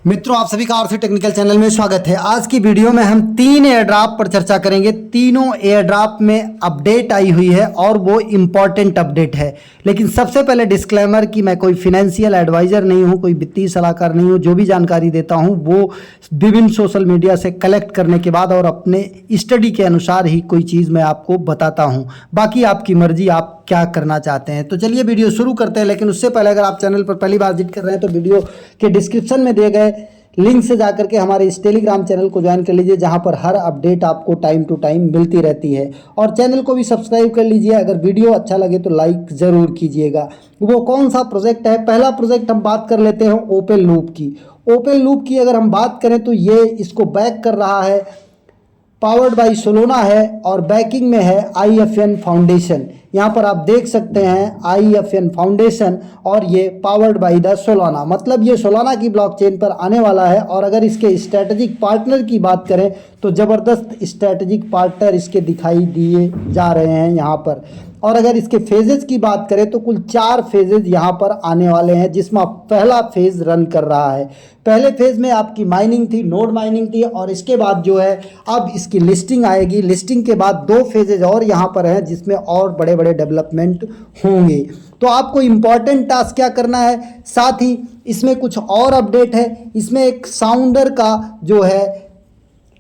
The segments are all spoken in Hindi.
मित्रों, आप सभी का आरसी टेक्निकल चैनल में स्वागत है। आज की वीडियो में हम 3 एयर ड्रॉप पर चर्चा करेंगे। तीनों एयर ड्रॉप में अपडेट आई हुई है और वो इम्पॉर्टेंट अपडेट है। लेकिन सबसे पहले डिस्क्लेमर कि मैं कोई फिनेंशियल एडवाइज़र नहीं हूँ, कोई वित्तीय सलाहकार नहीं हूँ। जो भी जानकारी देता हूँ वो विभिन्न सोशल मीडिया से कलेक्ट करने के बाद और अपने स्टडी के अनुसार ही कोई चीज़ मैं आपको बताता हूँ। बाकी आपकी मर्जी, आप क्या करना चाहते हैं। तो चलिए वीडियो शुरू करते हैं। लेकिन उससे पहले अगर आप चैनल पर पहली बार विजिट कर रहे हैं तो वीडियो के डिस्क्रिप्शन में दिए गए लिंक से जाकर के हमारे इस टेलीग्राम चैनल को ज्वाइन कर लीजिए, जहां पर हर अपडेट आपको टाइम टू टाइम मिलती रहती है। और चैनल को भी सब्सक्राइब कर लीजिए। अगर वीडियो अच्छा लगे तो लाइक ज़रूर कीजिएगा। वो कौन सा प्रोजेक्ट है? पहला प्रोजेक्ट हम बात कर लेते हैं ओपन लूप की। ओपन लूप की अगर हम बात करें तो ये इसको बैक कर रहा है, पावर्ड बाई सोलोना है और बैकिंग में है IFN फाउंडेशन। यहाँ पर आप देख सकते हैं IFN फाउंडेशन और ये पावर्ड बाई द सोलाना, मतलब ये सोलाना की ब्लॉकचेन पर आने वाला है। और अगर इसके स्ट्रैटेजिक पार्टनर की बात करें तो ज़बरदस्त स्ट्रैटेजिक पार्टनर इसके दिखाई दिए जा रहे हैं यहाँ पर। और अगर इसके फेजेस की बात करें तो कुल 4 फेजेज यहाँ पर आने वाले हैं, जिसमें पहला फेज रन कर रहा है। पहले फेज में आपकी माइनिंग थी, नोड माइनिंग थी, और इसके बाद जो है अब इसकी लिस्टिंग आएगी। लिस्टिंग के बाद 2 फेजेज और यहाँ पर हैं जिसमें और बड़े बड़े डेवलपमेंट होंगे। तो आपको इम्पॉर्टेंट टास्क क्या करना है, साथ ही इसमें कुछ और अपडेट है। इसमें एक साउंडर का जो है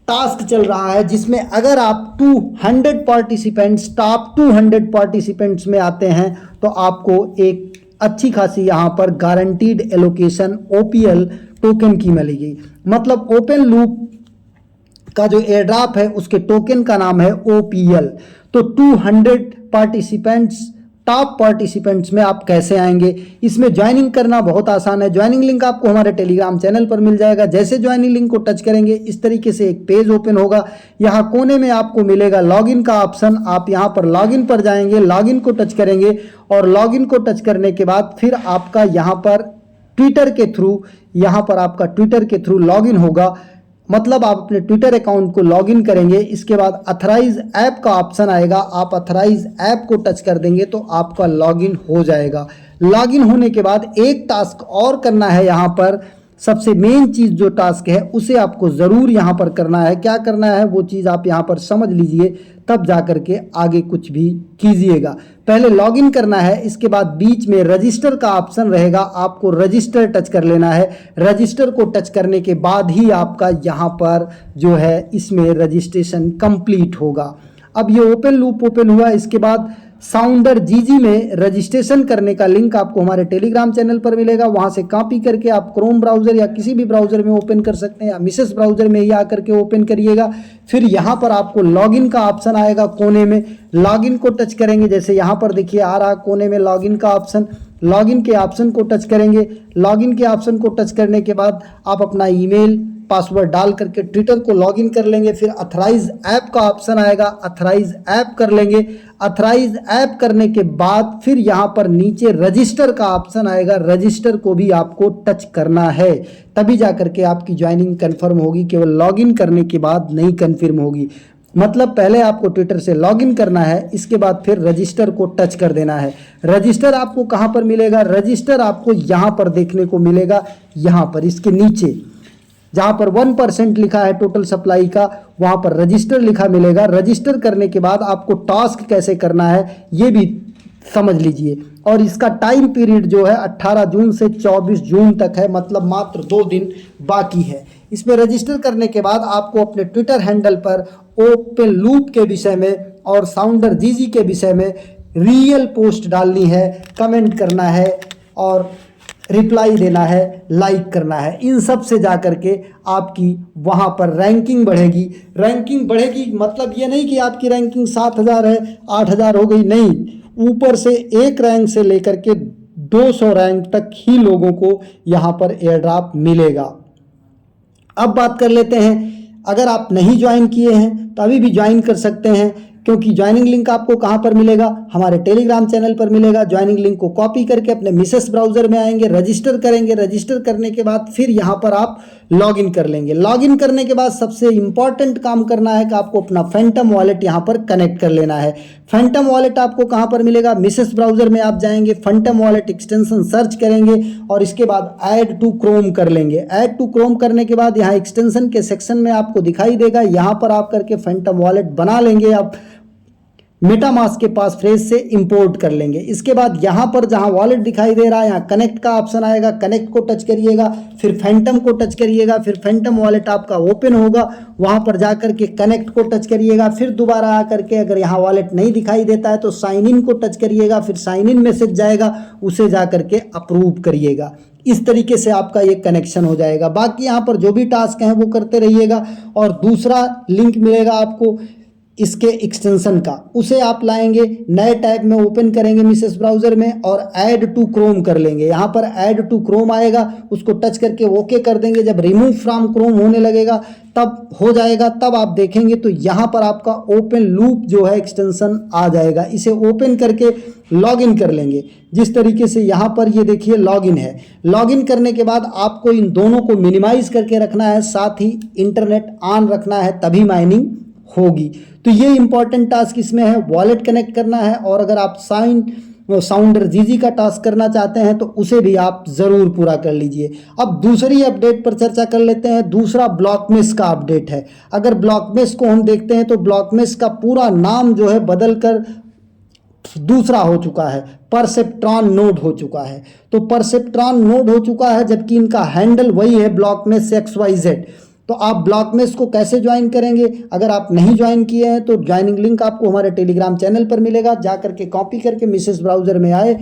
टास्क चल रहा है, जिसमें अगर आप 200 पार्टिसिपेंट्स, टॉप 200 पार्टिसिपेंट्स में आते हैं तो आपको एक अच्छी खासी यहाँ पर गारंटीड एलोकेशन OPL टोकन की मिलेगी। मतलब ओपन लूप का जो एयर ड्रॉप है उसके टोकन का नाम है OPL। तो 200 पार्टिसिपेंट्स, टॉप पार्टिसिपेंट्स में आप कैसे आएंगे? इसमें ज्वाइनिंग करना बहुत आसान है। ज्वाइनिंग लिंक आपको हमारे टेलीग्राम चैनल पर मिल जाएगा। जैसे ज्वाइनिंग लिंक को टच करेंगे इस तरीके से एक पेज ओपन होगा। यहाँ कोने में आपको मिलेगा लॉगिन का ऑप्शन। आप यहाँ पर लॉगिन पर जाएंगे, लॉगिन को टच करेंगे और लॉगिन को टच करने के बाद फिर आपका यहाँ पर ट्विटर के थ्रू, यहाँ पर आपका ट्विटर के थ्रू लॉगिन होगा। मतलब आप अपने ट्विटर अकाउंट को लॉगिन करेंगे। इसके बाद अथराइज ऐप का ऑप्शन आएगा। आप अथराइज ऐप को टच कर देंगे तो आपका लॉगिन हो जाएगा। लॉगिन होने के बाद एक टास्क और करना है। यहाँ पर सबसे मेन चीज़ जो टास्क है उसे आपको ज़रूर यहाँ पर करना है। क्या करना है वो चीज़ आप यहाँ पर समझ लीजिए, तब जा कर के आगे कुछ भी कीजिएगा। पहले लॉगिन करना है, इसके बाद बीच में रजिस्टर का ऑप्शन रहेगा। आपको रजिस्टर टच कर लेना है। रजिस्टर को टच करने के बाद ही आपका यहाँ पर जो है इसमें रजिस्ट्रेशन कंप्लीट होगा। अब ये ओपन लूप ओपन हुआ। इसके बाद साउंडर GG में रजिस्ट्रेशन करने का लिंक आपको हमारे टेलीग्राम चैनल पर मिलेगा। वहां से कॉपी करके आप क्रोम ब्राउज़र या किसी भी ब्राउज़र में ओपन कर सकते हैं, या मिसेस ब्राउज़र में ही आकर के ओपन करिएगा। फिर यहाँ पर आपको लॉगिन का ऑप्शन आएगा कोने में। लॉगिन को टच करेंगे, जैसे यहाँ पर देखिए आ रहा कोने में लॉगिन का ऑप्शन। लॉगिन के ऑप्शन को टच करेंगे। लॉगिन के ऑप्शन को टच करने के बाद आप अपना ईमेल पासवर्ड डाल करके ट्विटर को लॉगिन कर लेंगे। फिर अथराइज ऐप का ऑप्शन आएगा, अथराइज ऐप कर लेंगे। अथराइज ऐप करने के बाद फिर यहाँ पर नीचे रजिस्टर का ऑप्शन आएगा। रजिस्टर को भी आपको टच करना है, तभी जा करके आपकी ज्वाइनिंग कंफर्म होगी। केवल लॉगिन करने के बाद नहीं कंफर्म होगी। मतलब पहले आपको ट्विटर से लॉगिन करना है, इसके बाद फिर रजिस्टर को टच कर देना है। रजिस्टर आपको कहाँ पर मिलेगा? रजिस्टर आपको यहाँ पर देखने को मिलेगा, यहाँ पर इसके नीचे जहाँ पर 1% लिखा है टोटल सप्लाई का, वहाँ पर रजिस्टर लिखा मिलेगा। रजिस्टर करने के बाद आपको टास्क कैसे करना है ये भी समझ लीजिए। और इसका टाइम पीरियड जो है 18 जून से 24 जून तक है, मतलब मात्र 2 दिन बाकी है। इसमें रजिस्टर करने के बाद आपको अपने ट्विटर हैंडल पर ओपन लूप के विषय में और साउंडर GG के विषय में रियल पोस्ट डालनी है, कमेंट करना है और रिप्लाई देना है, लाइक करना है। इन सब से जा कर के आपकी वहाँ पर रैंकिंग बढ़ेगी। रैंकिंग बढ़ेगी मतलब ये नहीं कि आपकी रैंकिंग 7000 है, 8000 हो गई, नहीं। ऊपर से एक रैंक से लेकर के 200 रैंक तक ही लोगों को यहाँ पर एयर ड्रॉप मिलेगा। अब बात कर लेते हैं, अगर आप नहीं ज्वाइन किए हैं तो अभी भी ज्वाइन कर सकते हैं। क्योंकि ज्वाइनिंग लिंक आपको कहाँ पर मिलेगा, हमारे टेलीग्राम चैनल पर मिलेगा। ज्वाइनिंग लिंक को कॉपी करके अपने मिसेस ब्राउजर में आएंगे, रजिस्टर करेंगे। रजिस्टर करने के बाद फिर यहाँ पर आप लॉगिन कर लेंगे। लॉगिन करने के बाद सबसे इंपॉर्टेंट काम करना है कि आपको अपना फैंटम वॉलेट यहाँ पर कनेक्ट कर लेना है। फैंटम वॉलेट आपको कहाँ पर मिलेगा, मिसेस ब्राउजर में आप जाएंगे, फैंटम वॉलेट एक्सटेंशन सर्च करेंगे और इसके बाद ऐड टू क्रोम कर लेंगे। ऐड टू क्रोम करने के बाद यहाँ एक्सटेंशन के सेक्शन में आपको दिखाई देगा, यहाँ पर आप करके फैंटम वॉलेट बना लेंगे। आप मेटामास्क के पास फ्रेज से इंपोर्ट कर लेंगे। इसके बाद यहाँ पर जहाँ वॉलेट दिखाई दे रहा है, यहाँ कनेक्ट का ऑप्शन आएगा, कनेक्ट को टच करिएगा, फिर फैंटम को टच करिएगा, फिर फैंटम वॉलेट आपका ओपन होगा, वहाँ पर जाकर के कनेक्ट को टच करिएगा, फिर दोबारा आकर के अगर यहाँ वॉलेट नहीं दिखाई देता है तो साइन इन को टच करिएगा, फिर साइन इन मैसेज जाएगा, उसे जाकर के अप्रूव करिएगा। इस तरीके से आपका ये कनेक्शन हो जाएगा। बाकी यहाँ पर जो भी टास्क हैं वो करते रहिएगा। और दूसरा लिंक मिलेगा आपको इसके एक्सटेंशन का, उसे आप लाएंगे, नए टैब में ओपन करेंगे मिसेस ब्राउजर में और ऐड टू क्रोम कर लेंगे। यहाँ पर ऐड टू क्रोम आएगा, उसको टच करके ओके कर देंगे। जब रिमूव फ्रॉम क्रोम होने लगेगा तब हो जाएगा, तब आप देखेंगे तो यहाँ पर आपका ओपन लूप जो है एक्सटेंशन आ जाएगा। इसे ओपन करके लॉगिन कर लेंगे। जिस तरीके से यहाँ पर ये देखिए लॉगिन है। लॉगिन करने के बाद आपको इन दोनों को मिनिमाइज करके रखना है, साथ ही इंटरनेट ऑन रखना है, तभी माइनिंग होगी। तो ये इंपॉर्टेंट टास्क इसमें है, वॉलेट कनेक्ट करना है। और अगर आप साउंडर जीजी का टास्क करना चाहते हैं तो उसे भी आप ज़रूर पूरा कर लीजिए। अब दूसरी अपडेट पर चर्चा कर लेते हैं। दूसरा ब्लॉकमेश का अपडेट है। अगर ब्लॉकमेश को हम देखते हैं तो ब्लॉकमेश का पूरा नाम जो है बदलकर दूसरा हो चुका है, परसेप्ट्रॉन नोड हो चुका है। तो परसेप्ट्रॉन नोड हो चुका है, जबकि इनका हैंडल वही है ब्लॉकमेश XYZ। तो आप ब्लॉकमेश को कैसे ज्वाइन करेंगे, अगर आप नहीं ज्वाइन किए हैं तो ज्वाइनिंग लिंक आपको हमारे टेलीग्राम चैनल पर मिलेगा। जा करके कॉपी करके मिसेस ब्राउजर में आए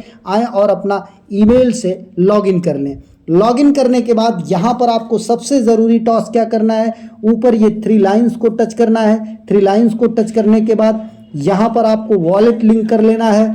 और अपना ईमेल से लॉगिन कर लें। लॉगिन करने के बाद यहाँ पर आपको सबसे ज़रूरी टास्क क्या करना है, ऊपर ये 3 लाइन्स को टच करना है। 3 लाइन्स को टच करने के बाद यहाँ पर आपको वॉलेट लिंक कर लेना है।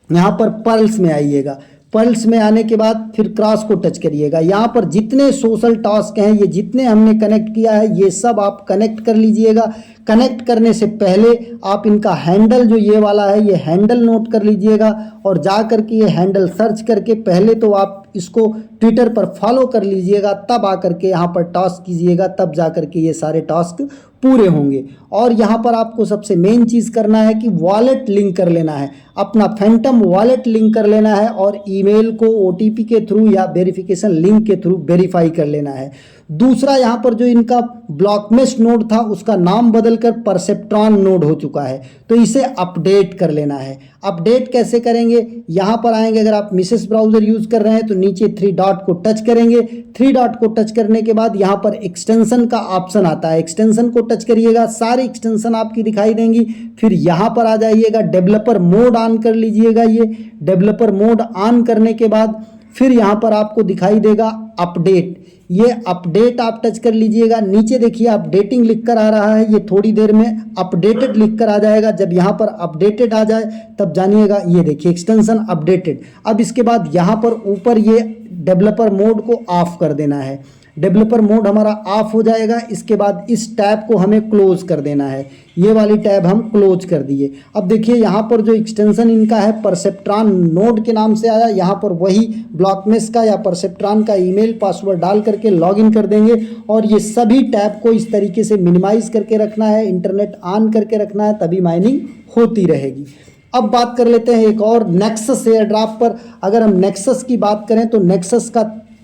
यहाँ पर पर्ल्स में आइएगा, पर्ल्स में आने के बाद फिर क्रॉस को टच करिएगा। यहाँ पर जितने सोशल टास्क हैं, ये जितने हमने कनेक्ट किया है, ये सब आप कनेक्ट कर लीजिएगा। कनेक्ट करने से पहले आप इनका हैंडल जो ये वाला है, ये हैंडल नोट कर लीजिएगा और जा कर के ये हैंडल सर्च करके पहले तो आप इसको ट्विटर पर फॉलो कर लीजिएगा, तब आकर के यहाँ पर टास्क कीजिएगा, तब जा कर के ये सारे टास्क पूरे होंगे। और यहाँ पर आपको सबसे मेन चीज़ करना है कि वॉलेट लिंक कर लेना है, अपना फैंटम वॉलेट लिंक कर लेना है और ईमेल को OTP के थ्रू या वेरिफिकेशन लिंक के थ्रू वेरीफाई कर लेना है। दूसरा, यहाँ पर जो इनका ब्लॉकमेश नोड था उसका नाम बदलकर परसेप्ट्रॉन नोड हो चुका है, तो इसे अपडेट कर लेना है। अपडेट कैसे करेंगे, यहाँ पर आएंगे, अगर आप मिसेस ब्राउजर यूज़ कर रहे हैं तो नीचे 3 डॉट को टच करेंगे। 3 डॉट को टच करने के बाद यहाँ पर एक्सटेंशन का ऑप्शन आता है, एक्सटेंशन को टच करिएगा, सारी एक्सटेंशन आपकी दिखाई देंगी। फिर यहाँ पर आ जाइएगा, डेवलपर मोड ऑन कर लीजिएगा। ये डेवलपर मोड ऑन करने के बाद फिर यहाँ पर आपको दिखाई देगा अपडेट, ये अपडेट आप टच कर लीजिएगा। नीचे देखिए अपडेटिंग लिख कर आ रहा है, ये थोड़ी देर में अपडेटेड लिख कर आ जाएगा। जब यहाँ पर अपडेटेड आ जाए तब जानिएगा, ये देखिए एक्सटेंशन अपडेटेड। अब इसके बाद यहाँ पर ऊपर ये डेवलपर मोड को ऑफ कर देना है। डेवलपर मोड हमारा ऑफ हो जाएगा। इसके बाद इस टैब को हमें क्लोज कर देना है, ये वाली टैब हम क्लोज कर दिए। अब देखिए यहाँ पर जो एक्सटेंशन इनका है परसेप्ट्रॉन नोड के नाम से आया, यहाँ पर वही ब्लॉकमेश का या परसेप्ट्रॉन का ईमेल पासवर्ड डाल करके लॉगिन कर देंगे। और ये सभी टैब को इस तरीके से मिनिमाइज करके रखना है, इंटरनेट ऑन करके रखना है, तभी माइनिंग होती रहेगी। अब बात कर लेते हैं एक और नेक्सस एयर ड्रॉप पर। अगर हम नेक्सस की बात करें तो नेक्सस का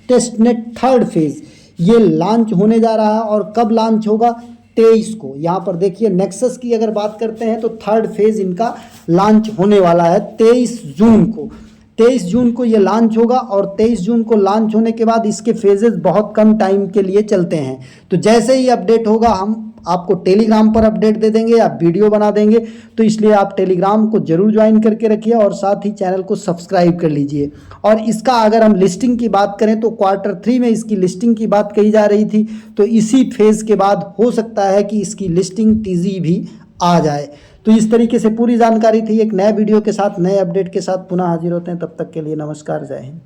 टेस्टनेट 3rd फेज़ ये लॉन्च होने जा रहा है। और कब लॉन्च होगा, 23 को। यहाँ पर देखिए नेक्सस की अगर बात करते हैं तो 3rd फेज़ इनका लॉन्च होने वाला है 23 जून को। 23 जून को ये लॉन्च होगा और 23 जून को लॉन्च होने के बाद इसके फेजेस बहुत कम टाइम के लिए चलते हैं। तो जैसे ही अपडेट होगा हम आपको टेलीग्राम पर अपडेट दे देंगे या वीडियो बना देंगे, तो इसलिए आप टेलीग्राम को जरूर ज्वाइन करके रखिए और साथ ही चैनल को सब्सक्राइब कर लीजिए। और इसका अगर हम लिस्टिंग की बात करें तो Q3 में इसकी लिस्टिंग की बात कही जा रही थी, तो इसी फेज़ के बाद हो सकता है कि इसकी लिस्टिंग TZ भी आ जाए। तो इस तरीके से पूरी जानकारी थी। एक नए वीडियो के साथ, नए अपडेट के साथ पुनः हाजिर होते हैं, तब तक के लिए नमस्कार, जय हिंद।